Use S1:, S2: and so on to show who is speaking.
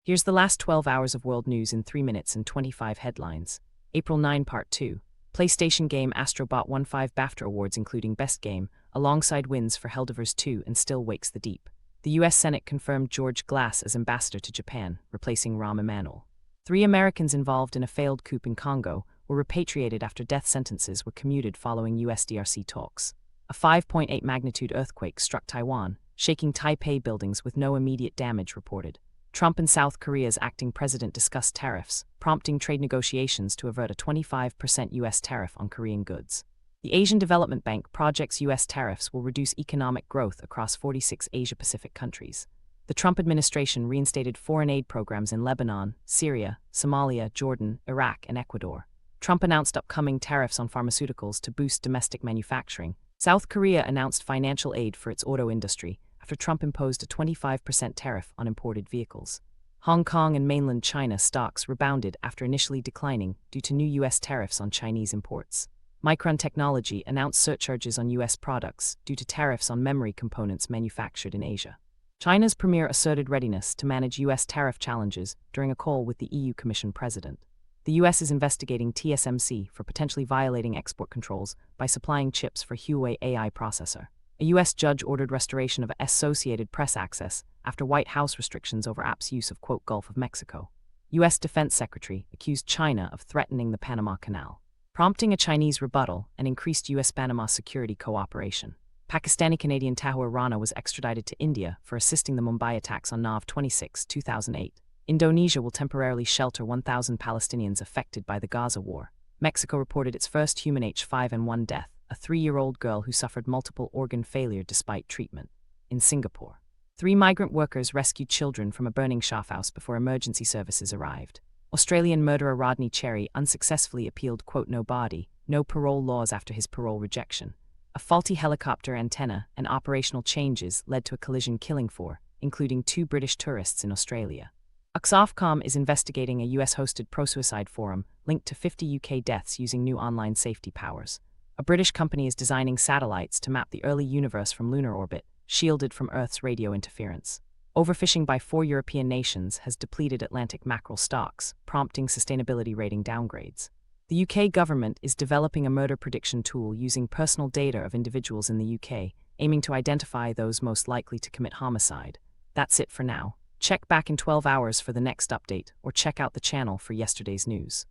S1: Here's the last 12 hours of world news in 3 minutes and 25 headlines. April 9 Part 2. PlayStation game Astro Bot won 5 BAFTA awards including Best Game, alongside wins for Helldivers 2 and Still Wakes the Deep. The U.S. Senate confirmed George Glass as ambassador to Japan, replacing Rahm Emanuel. 3 Americans involved in a failed coup in Congo were repatriated after death sentences were commuted following U.S.-DRC talks. A 5.8 magnitude earthquake struck Taiwan, shaking Taipei buildings with no immediate damage reported. Trump and South Korea's acting president discussed tariffs, prompting trade negotiations to avert a 25% U.S. tariff on Korean goods. The Asian Development Bank projects U.S. tariffs will reduce economic growth across 46 Asia-Pacific countries. The Trump administration reinstated foreign aid programs in Lebanon, Syria, Somalia, Jordan, Iraq, and Ecuador. Trump announced upcoming tariffs on pharmaceuticals to boost domestic manufacturing. South Korea announced financial aid for its auto industry after Trump imposed a 25% tariff on imported vehicles. Hong Kong and mainland China stocks rebounded after initially declining due to new U.S. tariffs on Chinese imports. Micron Technology announced surcharges on U.S. products due to tariffs on memory components manufactured in Asia. China's premier asserted readiness to manage U.S. tariff challenges during a call with the EU Commission president. The U.S. is investigating TSMC for potentially violating export controls by supplying chips for Huawei AI processor. A U.S. judge ordered restoration of Associated Press access after White House restrictions over app's use of Gulf of Mexico. U.S. Defense Secretary accused China of threatening the Panama Canal, prompting a Chinese rebuttal and increased U.S.-Panama security cooperation. Pakistani-Canadian Tahir Rana was extradited to India for assisting the Mumbai attacks on Nov 26, 2008. Indonesia will temporarily shelter 1,000 Palestinians affected by the Gaza war. Mexico reported its first human H5N1 death, a 3-year-old girl who suffered multiple organ failure despite treatment. In Singapore, 3 migrant workers rescued children from a burning shophouse before emergency services arrived. Australian murderer Rodney Cherry unsuccessfully appealed "no body, no parole" laws after his parole rejection. A faulty helicopter antenna and operational changes led to a collision killing 4, including 2 British tourists in Australia. Ofcom is investigating a US-hosted pro-suicide forum linked to 50 UK deaths using new online safety powers. A British company is designing satellites to map the early universe from lunar orbit, shielded from Earth's radio interference. Overfishing by 4 European nations has depleted Atlantic mackerel stocks, prompting sustainability rating downgrades. The UK government is developing a murder prediction tool using personal data of individuals in the UK, aiming to identify those most likely to commit homicide. That's it for now. Check back in 12 hours for the next update, or check out the channel for yesterday's news.